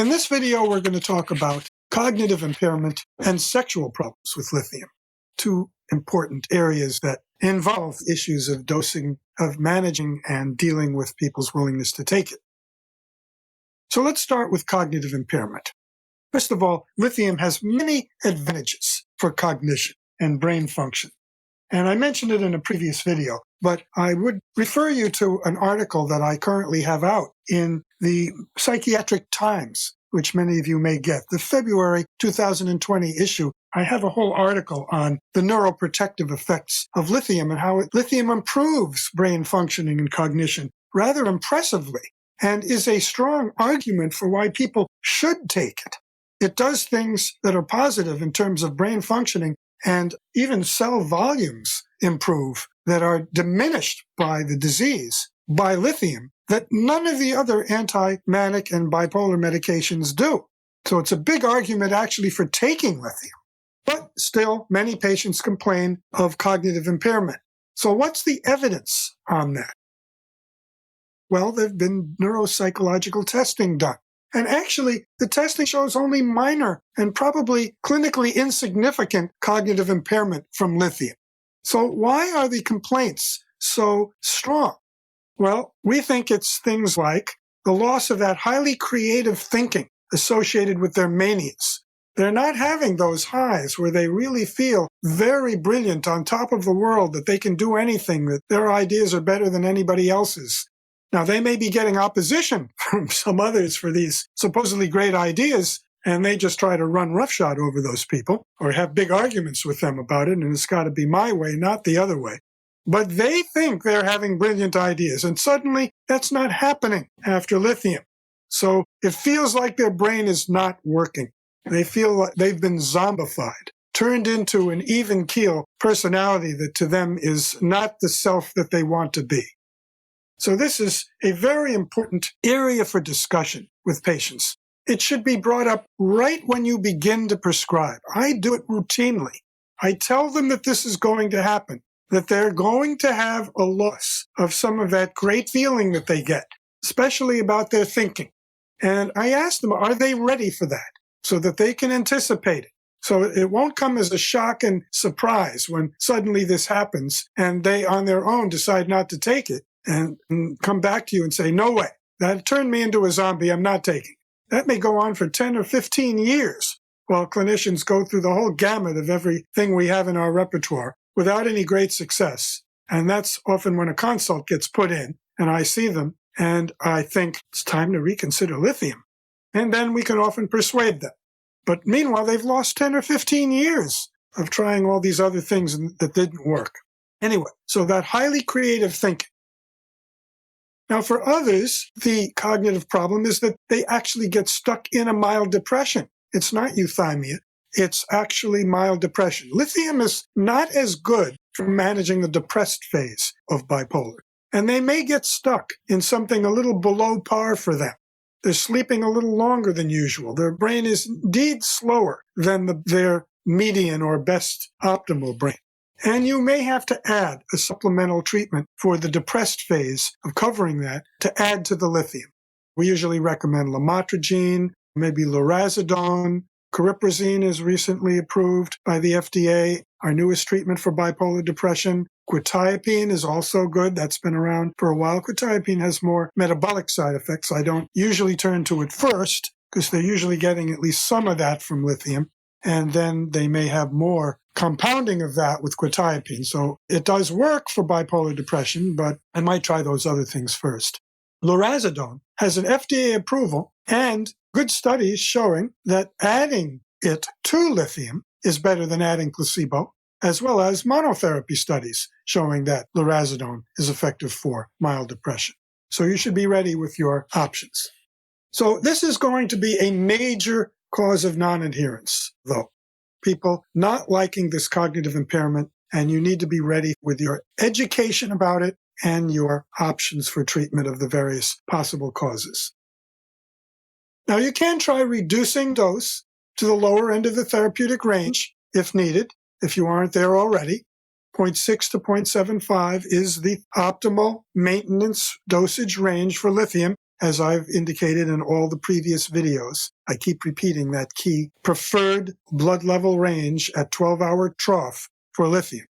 In this video, we're going to talk about cognitive impairment and sexual problems with lithium, two important areas that involve issues of dosing, of managing and dealing with people's willingness to take it. So let's start with cognitive impairment. First of all, lithium has many advantages for cognition and brain function. And I mentioned it in a previous video, but I would refer you to an article that I currently have out in the Psychiatric Times, which many of you may get. The February 2020 issue, I have a whole article on the neuroprotective effects of lithium and how lithium improves brain functioning and cognition rather impressively, and is a strong argument for why people should take it. It does things that are positive in terms of brain functioning, and even cell volumes improve that are diminished by the disease, by lithium, that none of the other anti-manic and bipolar medications do. So it's a big argument actually for taking lithium. But still, many patients complain of cognitive impairment. So what's the evidence on that? Well, there have been neuropsychological testing done. And actually, the testing shows only minor and probably clinically insignificant cognitive impairment from lithium. So why are the complaints so strong? Well, we think it's things like the loss of that highly creative thinking associated with their manias. They're not having those highs where they really feel very brilliant on top of the world, that they can do anything, that their ideas are better than anybody else's. Now, they may be getting opposition from some others for these supposedly great ideas, and they just try to run roughshod over those people or have big arguments with them about it, and it's got to be my way, not the other way. But they think they're having brilliant ideas, and suddenly that's not happening after lithium. So it feels like their brain is not working. They feel like they've been zombified, turned into an even-keel personality that to them is not the self that they want to be. So this is a very important area for discussion with patients. It should be brought up right when you begin to prescribe. I do it routinely. I tell them that this is going to happen, that they're going to have a loss of some of that great feeling that they get, especially about their thinking. And I ask them, are they ready for that so that they can anticipate it? So it won't come as a shock and surprise when suddenly this happens and they on their own decide not to take it. And come back to you and say, no way, that turned me into a zombie, I'm not taking. That may go on for 10 or 15 years while clinicians go through the whole gamut of everything we have in our repertoire without any great success. And that's often when a consult gets put in and I see them and I think it's time to reconsider lithium. And then we can often persuade them. But meanwhile, they've lost 10 or 15 years of trying all these other things that didn't work. Anyway, so that highly creative thinking. Now, for others, the cognitive problem is that they actually get stuck in a mild depression. It's not euthymia. It's actually mild depression. Lithium is not as good for managing the depressed phase of bipolar. And they may get stuck in something a little below par for them. They're sleeping a little longer than usual. Their brain is indeed slower than their median or best optimal brain. And you may have to add a supplemental treatment for the depressed phase of covering that to add to the lithium. We usually recommend lamotrigine, maybe lorazepam. Cariprazine is recently approved by the FDA, our newest treatment for bipolar depression. Quetiapine is also good. That's been around for a while. Quetiapine has more metabolic side effects. I don't usually turn to it first because they're usually getting at least some of that from lithium. And then they may have more compounding of that with quetiapine. So it does work for bipolar depression, but I might try those other things first. Lorazepam has an FDA approval and good studies showing that adding it to lithium is better than adding placebo, as well as monotherapy studies showing that lorazepam is effective for mild depression. So you should be ready with your options. So this is going to be a major cause of non-adherence, though. People not liking this cognitive impairment, and you need to be ready with your education about it and your options for treatment of the various possible causes. Now, you can try reducing dose to the lower end of the therapeutic range if needed, if you aren't there already. 0.6 to 0.75 is the optimal maintenance dosage range for lithium, as I've indicated in all the previous videos, I keep repeating that key, preferred blood level range at 12-hour trough for lithium.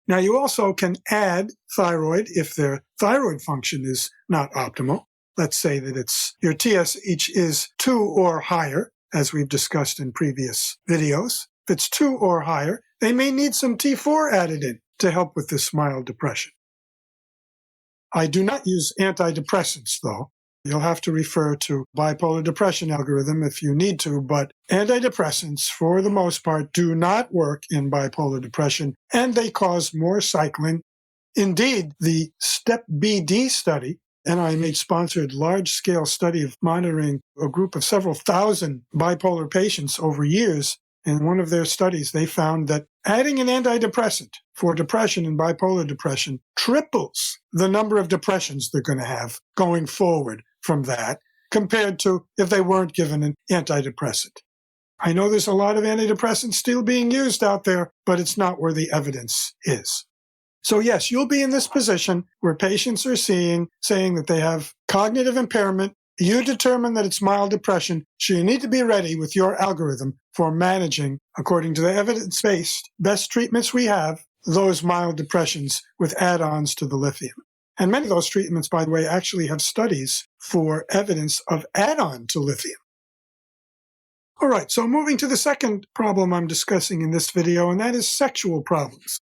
Now, you also can add thyroid if their thyroid function is not optimal. Let's say that your TSH is 2 or higher, as we've discussed in previous videos. If it's 2 or higher, they may need some T4 added in to help with this mild depression. I do not use antidepressants, though. You'll have to refer to bipolar depression algorithm if you need to, but antidepressants, for the most part, do not work in bipolar depression, and they cause more cycling. Indeed, the STEP-BD study, NIMH-sponsored large-scale study of monitoring a group of several thousand bipolar patients over years, in one of their studies, they found that adding an antidepressant for depression and bipolar depression triples the number of depressions they're going to have going forward from that, compared to if they weren't given an antidepressant. I know there's a lot of antidepressants still being used out there, but it's not where the evidence is. So yes, you'll be in this position where patients are saying that they have cognitive impairment. You determine that it's mild depression, so you need to be ready with your algorithm for managing, according to the evidence-based best treatments we have, those mild depressions with add-ons to the lithium. And many of those treatments, by the way, actually have studies for evidence of add-on to lithium. All right, so moving to the second problem I'm discussing in this video, and that is sexual problems.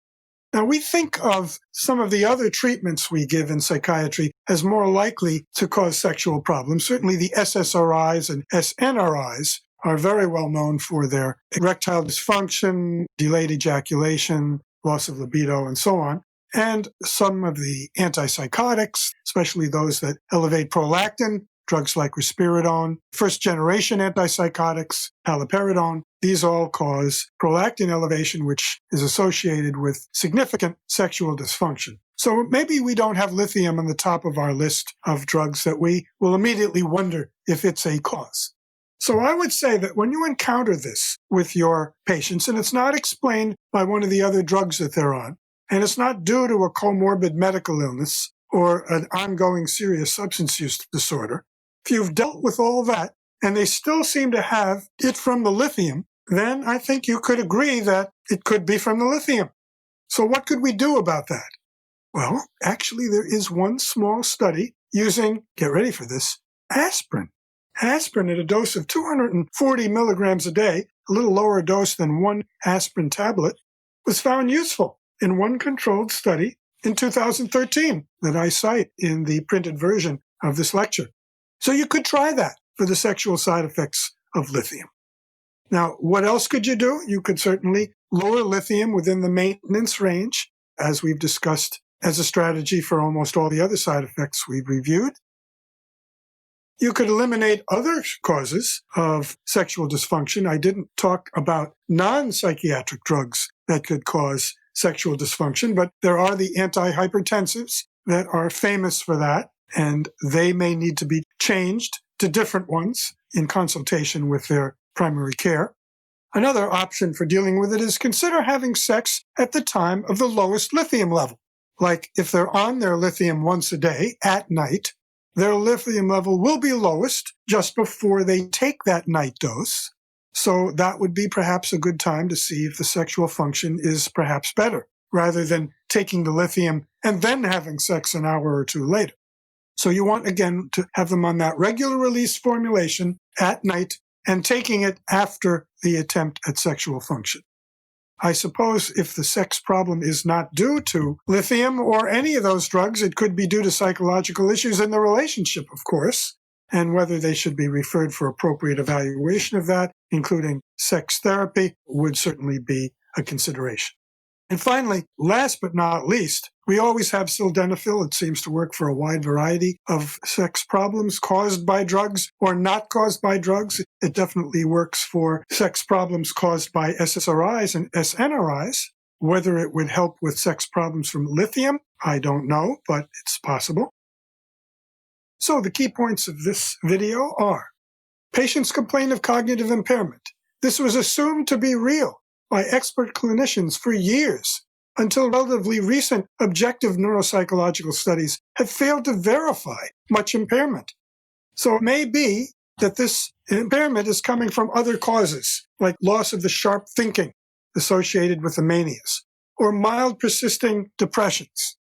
Now, we think of some of the other treatments we give in psychiatry as more likely to cause sexual problems. Certainly the SSRIs and SNRIs are very well known for their erectile dysfunction, delayed ejaculation, loss of libido, and so on. And some of the antipsychotics, especially those that elevate prolactin, drugs like risperidone, first-generation antipsychotics, haloperidol, these all cause prolactin elevation, which is associated with significant sexual dysfunction. So maybe we don't have lithium on the top of our list of drugs that we will immediately wonder if it's a cause. So I would say that when you encounter this with your patients, and it's not explained by one of the other drugs that they're on, and it's not due to a comorbid medical illness or an ongoing serious substance use disorder, if you've dealt with all that and they still seem to have it from the lithium, then I think you could agree that it could be from the lithium. So what could we do about that? Well, actually, there is one small study using, get ready for this, aspirin. Aspirin at a dose of 240 milligrams a day, a little lower dose than one aspirin tablet, was found useful in one controlled study in 2013 that I cite in the printed version of this lecture. So you could try that for the sexual side effects of lithium. Now, what else could you do? You could certainly lower lithium within the maintenance range, as we've discussed as a strategy for almost all the other side effects we've reviewed. You could eliminate other causes of sexual dysfunction. I didn't talk about non-psychiatric drugs that could cause sexual dysfunction, but there are the antihypertensives that are famous for that, and they may need to be changed to different ones in consultation with their primary care. Another option for dealing with it is consider having sex at the time of the lowest lithium level. Like if they're on their lithium once a day at night, their lithium level will be lowest just before they take that night dose. So that would be perhaps a good time to see if the sexual function is perhaps better, rather than taking the lithium and then having sex an hour or two later. So you want, again, to have them on that regular release formulation at night and taking it after the attempt at sexual function. I suppose if the sex problem is not due to lithium or any of those drugs, it could be due to psychological issues in the relationship, of course, and whether they should be referred for appropriate evaluation of that, including sex therapy, would certainly be a consideration. And finally, last but not least, we always have sildenafil. It seems to work for a wide variety of sex problems caused by drugs or not caused by drugs. It definitely works for sex problems caused by SSRIs and SNRIs. Whether it would help with sex problems from lithium, I don't know, but it's possible. So the key points of this video are: patients complain of cognitive impairment. This was assumed to be real by expert clinicians for years, until relatively recent objective neuropsychological studies have failed to verify much impairment. So it may be that this impairment is coming from other causes, like loss of the sharp thinking associated with the manias, or mild persisting depressions.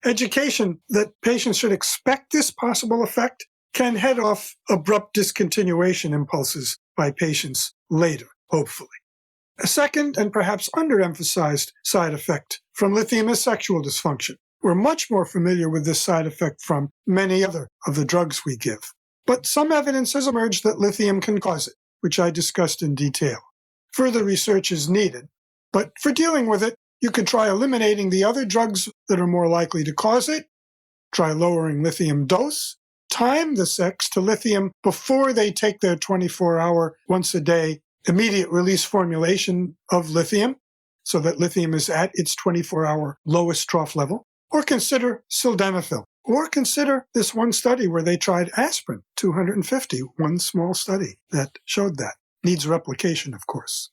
Education that patients should expect this possible effect can head off abrupt discontinuation impulses by patients later, hopefully. A second and perhaps underemphasized side effect from lithium is sexual dysfunction. We're much more familiar with this side effect from many other of the drugs we give. But some evidence has emerged that lithium can cause it, which I discussed in detail. Further research is needed, but for dealing with it, you could try eliminating the other drugs that are more likely to cause it, try lowering lithium dose, time the sex to lithium before they take their 24-hour, once-a-day, immediate release formulation of lithium, so that lithium is at its 24-hour lowest trough level, or consider sildenafil, or consider this one study where they tried aspirin, 250, one small study that showed that. Needs replication, of course.